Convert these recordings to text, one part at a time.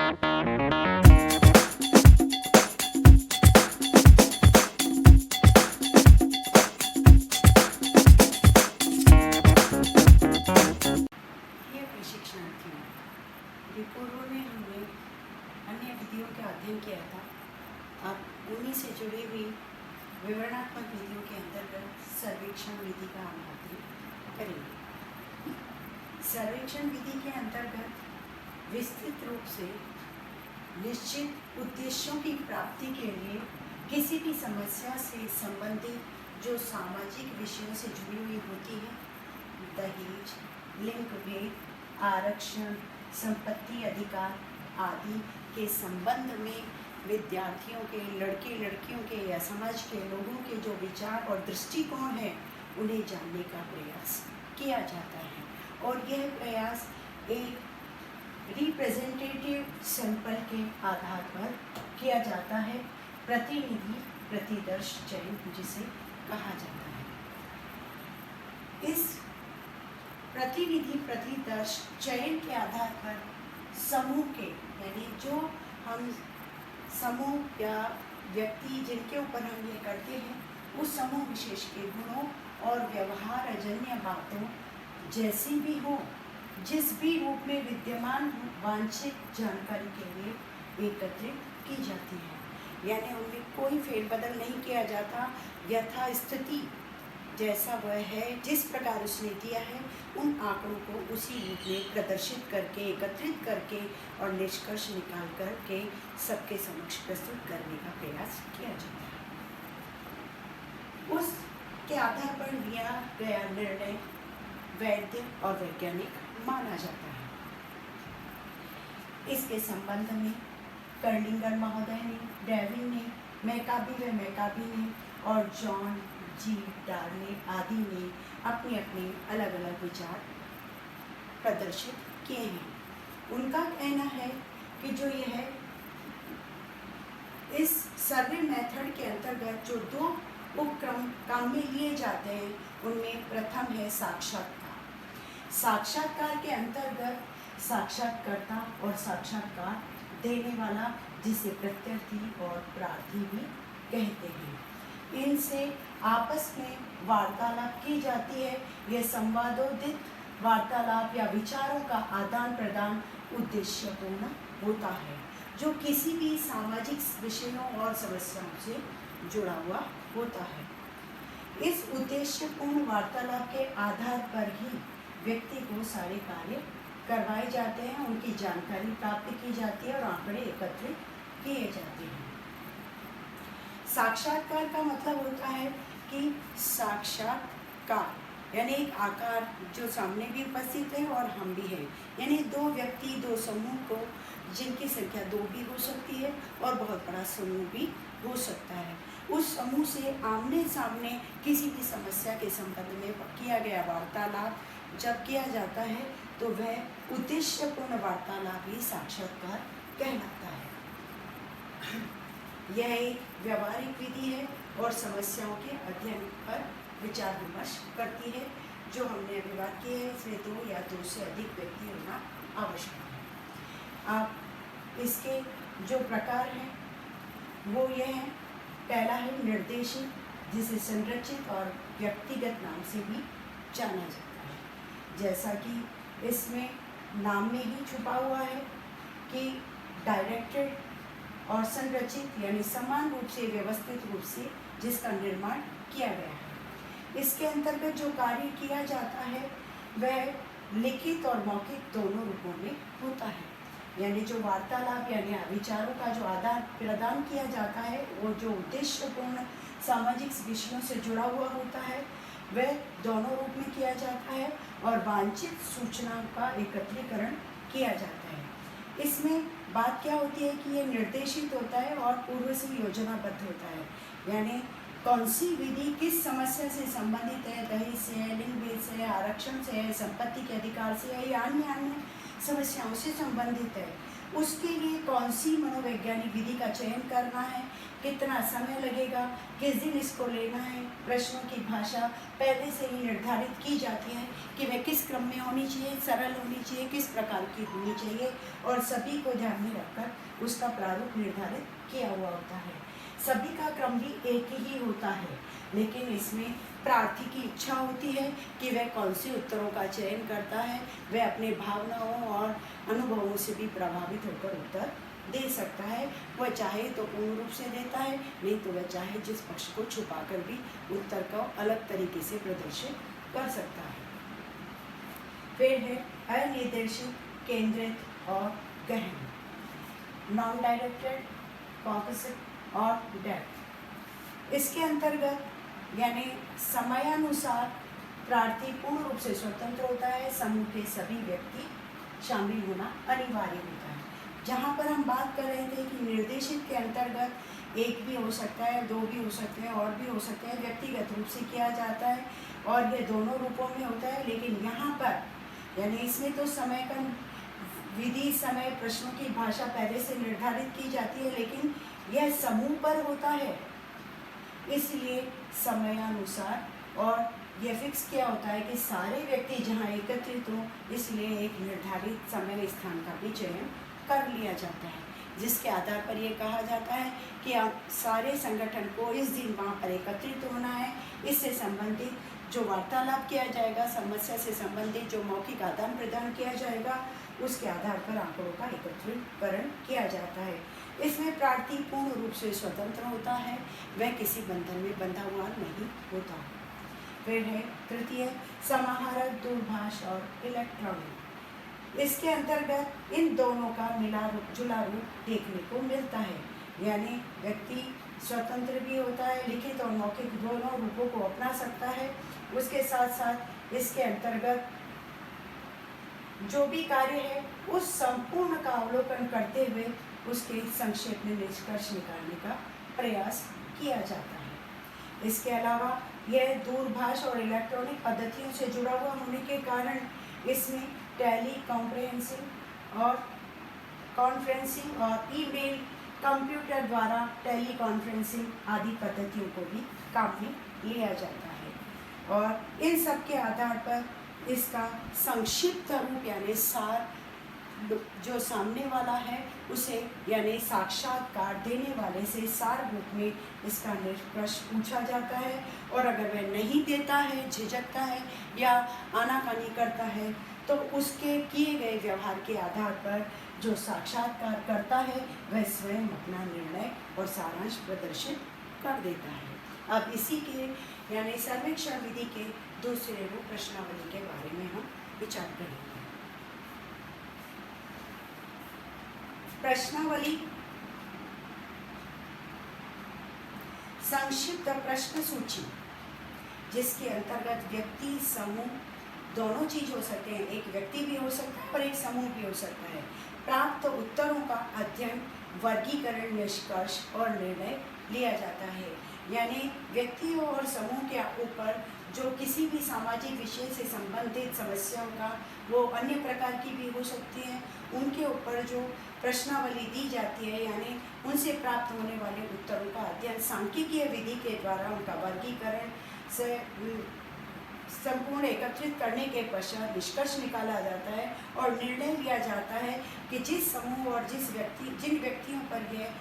प्रशिक्षणार्थियों ये पूर्व में हमने अन्य विधियों का अध्ययन किया था। अब उन्हीं से जुड़ी हुई विवरणात्मक विधियों के अंतर्गत सर्वेक्षण विधि का हम अध्ययन करेंगे। सर्वेक्षण विधि के अंतर्गत विस्तृत रूप से निश्चित उद्देश्यों की प्राप्ति के लिए किसी भी समस्या से संबंधित जो सामाजिक विषयों से जुड़ी हुई होती है, दहेज, लिंग भेद, आरक्षण, संपत्ति अधिकार आदि के संबंध में विद्यार्थियों के, लड़के लड़कियों के या समाज के लोगों के जो विचार और दृष्टिकोण है उन्हें जानने का प्रयास किया जाता है। और यह प्रयास एक रिप्रेजेंटेटिव सैंपल के आधार पर किया जाता है, प्रतिनिधि प्रतिदर्श चयन जिसे कहा जाता है। इस प्रतिनिधि प्रतिदर्श चयन के आधार पर समूह के, यानी जो हम समूह या व्यक्ति जिनके ऊपर हम ये करते हैं, उस समूह विशेष के गुणों और व्यवहार अजन्य बातों जैसी भी हो, जिस भी रूप में विद्यमान वांछित जानकारी के लिए एकत्रित की जाती है। यानी उनमें कोई फेरबदल नहीं किया जाता, यथास्थिति जैसा वह है, जिस प्रकार उसने दिया है, उन आंकड़ों को उसी रूप में प्रदर्शित करके, एकत्रित करके और निष्कर्ष निकाल करके सबके समक्ष प्रस्तुत करने का प्रयास किया जाता है। उसके आधार पर लिया गया निर्णय वैध और वैज्ञानिक माना जाता है। इसके संबंध में कर्लिंगर महोदय ने, डेविन ने, मैकाबी व मैकाबी ने और जॉन जी डार्ले आदि ने अपने अपने अलग अलग विचार प्रदर्शित किए हैं। उनका कहना है कि जो यह इस सर्वे मेथड के अंतर्गत जो दो उपक्रम काम में लिए जाते हैं, उनमें प्रथम है साक्षात्कार। साक्षात्कार के अंतर्गत साक्षात्कारता और साक्षात्कार देने वाला, जिसे प्रत्यर्थी और प्रार्थी भी कहते हैं, इनसे आपस में वार्तालाप की जाती है। यह संवादोदित वार्तालाप या विचारों का आदान प्रदान उद्देश्यपूर्ण होता है, जो किसी भी सामाजिक विषयों और समस्याओं से जुड़ा हुआ होता है। इस उद्देश्यपूर्ण वार्तालाप के आधार पर ही व्यक्ति को सारे कार्य करवाए जाते हैं, उनकी जानकारी प्राप्त की जाती है और आंकड़े एकत्रित किए जाते हैं। साक्षात्कार का मतलब होता है कि साक्षात्कार यानी एक आकार जो सामने भी उपस्थित है और हम भी हैं, यानी दो व्यक्ति, दो समूह को, जिनकी संख्या दो भी हो सकती है और बहुत बड़ा समूह भी हो सकता है, उस समूह से आमने सामने किसी भी समस्या के संबंध में किया गया वार्तालाप जब किया जाता है तो वह उद्देश्यपूर्ण वार्तालाप ही साक्षात्कार कहलाता है। यह एक व्यवहारिक विधि है और समस्याओं के अध्ययन पर विचार विमर्श करती है। जो हमने अभी बात की है, इसमें दो या दो से अधिक व्यक्ति होना आवश्यक है। आप इसके जो प्रकार हैं वो ये हैं। पहला है निर्देशित, जिसे संरचित और व्यक्तिगत नाम से भी जाना जाता है। जैसा कि इसमें नाम में ही छुपा हुआ है कि डायरेक्टेड और संरचित, यानी समान रूप से, व्यवस्थित रूप से जिसका निर्माण किया गया है। इसके अंतर्गत जो कार्य किया जाता है वह लिखित और मौखिक दोनों रूपों में होता है। यानी जो वार्तालाप यानी विचारों का जो आदान प्रदान किया जाता है, वो जो उद्देश्यपूर्ण सामाजिक विषयों से जुड़ा हुआ होता है, वह दोनों रूप में किया जाता है और वांछित सूचनाओं का एकत्रीकरण किया जाता है। इसमें बात क्या होती है कि ये निर्देशित होता है और पूर्व से योजनाबद्ध होता है। यानी कौन सी विधि किस समस्या से संबंधित है, दहेज से है, लिंग भेद से है, आरक्षण से है, संपत्ति के अधिकार से है या अन्य अन्य समस्याओं से संबंधित है, उसके लिए कौन सी मनोवैज्ञानिक विधि का चयन करना है, कितना समय लगेगा, किस दिन इसको लेना है। प्रश्नों की भाषा पहले से ही निर्धारित की जाती है कि वह किस क्रम में होनी चाहिए, सरल होनी चाहिए, किस प्रकार की होनी चाहिए, और सभी को ध्यान में रखकर उसका प्रारूप निर्धारित किया हुआ होता है। सभी का क्रम भी एक ही होता है, लेकिन इसमें प्रार्थी की इच्छा होती है कि वह कौन से उत्तरों का चयन करता है। वह अपने भावनाओं और अनुभवों से भी प्रभावित होकर उत्तर दे सकता है। वह चाहे तो पूर्ण रूप से देता है, नहीं तो वह चाहे जिस पक्ष को छुपाकर भी उत्तर को अलग तरीके से प्रदर्शित कर सकता है। फिर है अनिर्देशित, केंद्रित और गहन, नॉन डायरेक्टेड, फोकस्ड और डेप्थ। इसके अंतर्गत यानी समयानुसार प्रार्थी पूर्ण रूप से स्वतंत्र होता है। समूह के सभी व्यक्ति शामिल होना अनिवार्य होता है। जहाँ पर हम बात कर रहे थे कि निर्देशित के अंतर्गत एक भी हो सकता है, दो भी हो सकते हैं, और भी हो सकते हैं, व्यक्तिगत रूप से किया जाता है और ये दोनों रूपों में होता है। लेकिन यहाँ पर यानी इसमें तो समय का विधि, समय, प्रश्नों की भाषा पहले से निर्धारित की जाती है, लेकिन यह समूह पर होता है, इसलिए समयानुसार, और यह फिक्स किया होता है कि सारे व्यक्ति जहाँ एकत्रित हों, इसलिए एक निर्धारित समय स्थान का भी चयन कर लिया जाता है, जिसके आधार पर यह कहा जाता है कि आप सारे संगठन को इस दिन वहाँ पर एकत्रित होना है। इससे संबंधित जो वार्तालाप किया जाएगा, समस्या से संबंधित जो मौखिक आदान प्रदान किया जाएगा, उसके आधार पर आंकड़ों का एकत्रीकरण किया जाता है। इसमें प्रार्थी पूर्ण रूप से स्वतंत्र होता है, वह किसी बंधन में बंधा हुआ नहीं होता। फिर है तृतीय, समाहारक, दूरभाष और इलेक्ट्रॉनिक। इसके अंतर्गत इन दोनों का मिला जुला रूप देखने को मिलता है, यानी व्यक्ति स्वतंत्र भी होता है, लिखित और मौखिक दोनों रूपों को अपना सकता है। उसके साथ साथ इसके अंतर्गत जो भी कार्य है उस संपूर्ण का अवलोकन करते हुए उसके संक्षेप में निष्कर्ष निकालने का प्रयास किया जाता है। इसके अलावा यह दूरभाष और इलेक्ट्रॉनिक पद्धतियों से जुड़ा हुआ होने के कारण इसमें टेली कॉम्प्रिहेंसिंग और कॉन्फ्रेंसिंग और ईमेल, कंप्यूटर द्वारा टेली कॉन्फ्रेंसिंग आदि पद्धतियों को भी काम में लिया जाता है। और इन सब के आधार पर इसका संक्षिप्त रूप यानी सार जो सामने वाला है उसे यानी साक्षात्कार देने वाले से सार रूप में इसका निष्कर्ष पूछा जाता है। और अगर वह नहीं देता है, झिझकता है या आनाकानी करता है, तो उसके किए गए व्यवहार के आधार पर जो साक्षात्कार करता है वह स्वयं अपना निर्णय और सारांश प्रदर्शित कर देता है। अब इसी के यानी सर्वेक्षण विधि के दूसरे रूप प्रश्नावली के बारे में हम विचार करेंगे। प्रश्नावली संक्षिप्त प्रश्न सूची, जिसके अंतर्गत व्यक्ति, समूह दोनों चीज हो सकते हैं, एक व्यक्ति भी हो सकता है और एक समूह भी हो सकता है। प्राप्त उत्तरों का अध्ययन, वर्गीकरण, निष्कर्ष और निर्णय लिया जाता है। यानी व्यक्तियों और समूह के ऊपर जो किसी भी सामाजिक विषय से संबंधित समस्याओं का, वो अन्य प्रकार की भी हो सकती हैं, उनके ऊपर जो प्रश्नावली दी जाती है यानी उनसे प्राप्त होने वाले उत्तरों का अध्ययन सांख्यिकीय विधि के द्वारा उनका वर्गीकरण से संपूर्ण एकत्रित करने के पश्चात निष्कर्ष निकाला जाता है और निर्णय लिया जाता है कि जिस समूह और जिन व्यक्तियों पर यह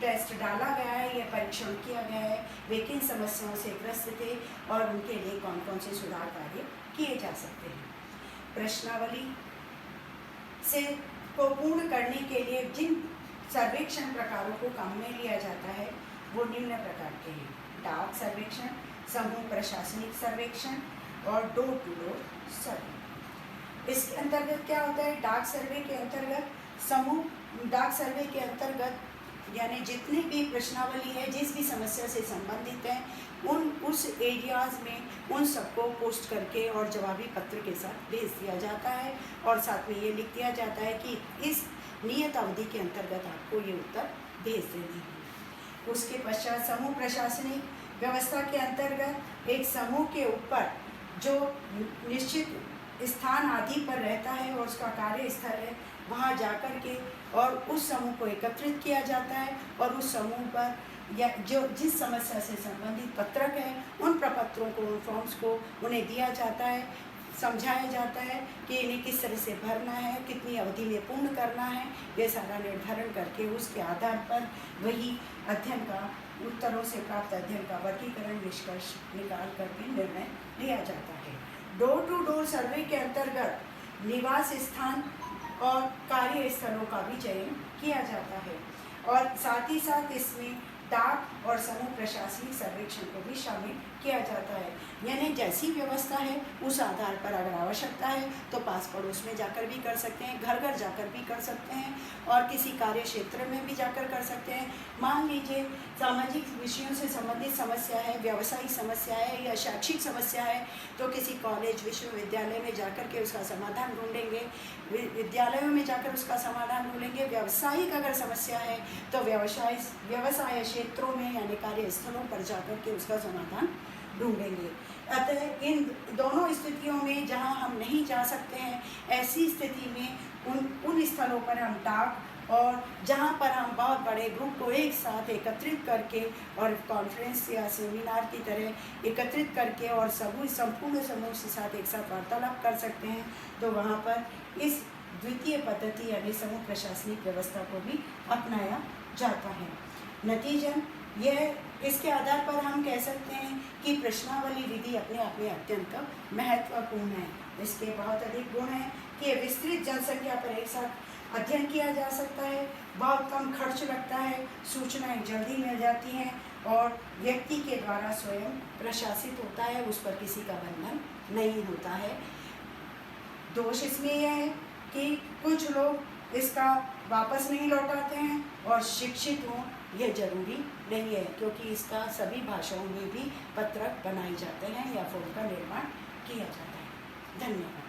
टेस्ट डाला गया है, यह परीक्षण किया गया है, वे किन समस्याओं से ग्रस्त थे और उनके लिए कौन कौन से सुधार कार्य किए जा सकते हैं। प्रश्नावली से को पूर्ण करने के लिए जिन सर्वेक्षण प्रकारों को काम में लिया जाता है वो निम्न प्रकार के हैं: डाक सर्वेक्षण, समूह प्रशासनिक सर्वेक्षण और डोर टू डोर सर्वे। इसके अंतर्गत क्या होता है? डाक सर्वे के अंतर्गत डाक सर्वे के अंतर्गत यानी जितनी भी प्रश्नावली है, जिस भी समस्या से संबंधित है, उस एरियाज़ में उन सबको पोस्ट करके और जवाबी पत्र के साथ भेज दिया जाता है और साथ में ये लिख दिया जाता है कि इस नियत अवधि के अंतर्गत आपको ये उत्तर भेज देने हैं। उसके पश्चात समूह प्रशासनिक व्यवस्था के अंतर्गत एक समूह के ऊपर जो निश्चित स्थान आदि पर रहता है और उसका कार्यस्थल है, वहाँ जाकर के और उस समूह को एकत्रित किया जाता है और उस समूह पर या जो जिस समस्या से संबंधित पत्रक है उन प्रपत्रों को, उन फॉर्म्स को उन्हें दिया जाता है, समझाया जाता है कि इन्हें किस तरह से भरना है, कितनी अवधि में पूर्ण करना है, ये सारा निर्धारण करके उसके आधार पर वही अध्ययन का, उत्तरों से प्राप्त अध्ययन का वर्गीकरण, निष्कर्ष निकाल करके निर्णय लिया जाता है। डोर टू डोर सर्वे के अंतर्गत निवास स्थान और कार्य स्थलों का भी चयन किया जाता है और साथ ही साथ इसमें डाक और समूह प्रशासनिक सर्वेक्षण को भी शामिल किया जाता है। यानी जैसी व्यवस्था है उस आधार पर अगर आवश्यकता है तो पास पड़ोस में जाकर भी कर सकते हैं, घर घर जाकर भी कर सकते हैं और किसी कार्य क्षेत्र में भी जाकर कर सकते हैं। मान लीजिए सामाजिक विषयों से संबंधित समस्या है, व्यावसायिक समस्या है या शैक्षिक समस्या है तो किसी कॉलेज, विश्वविद्यालय में जाकर के उसका समाधान ढूंढेंगे, विद्यालयों में जाकर उसका समाधान ढूंढेंगे। व्यावसायिक अगर समस्या है तो व्यवसाय क्षेत्रों में यानी कार्यस्थलों पर जाकर के उसका समाधान ढूंढेंगे। अतः इन दोनों स्थितियों में जहां हम नहीं जा सकते हैं, ऐसी स्थिति में उन स्थलों पर हम डाक और जहां पर हम बहुत बड़े ग्रुप को एक साथ एकत्रित करके और कॉन्फ्रेंस या सेमिनार की तरह एकत्रित करके और संपूर्ण समूह के साथ एक साथ वार्तालाप कर सकते हैं, तो वहाँ पर इस द्वितीय पद्धति यानी समूह प्रशासनिक व्यवस्था को भी अपनाया जाता है। नतीजन यह इसके आधार पर हम कह सकते हैं कि प्रश्नावली विधि अपने आप में अत्यंत महत्वपूर्ण है। इसके बहुत अधिक गुण हैं कि विस्तृत जनसंख्या पर एक साथ अध्ययन किया जा सकता है, बहुत कम खर्च लगता है, सूचनाएं जल्दी मिल जाती हैं और व्यक्ति के द्वारा स्वयं प्रशासित होता है, उस पर किसी का बंधन नहीं होता है। दोष इसमें यह है कि कुछ लोग इसका वापस नहीं लौटाते हैं और शिक्षित हों यह जरूरी नहीं है, क्योंकि इसका सभी भाषाओं में भी पत्रक बनाए जाते हैं या फॉर्म का निर्माण किया जाता है। धन्यवाद।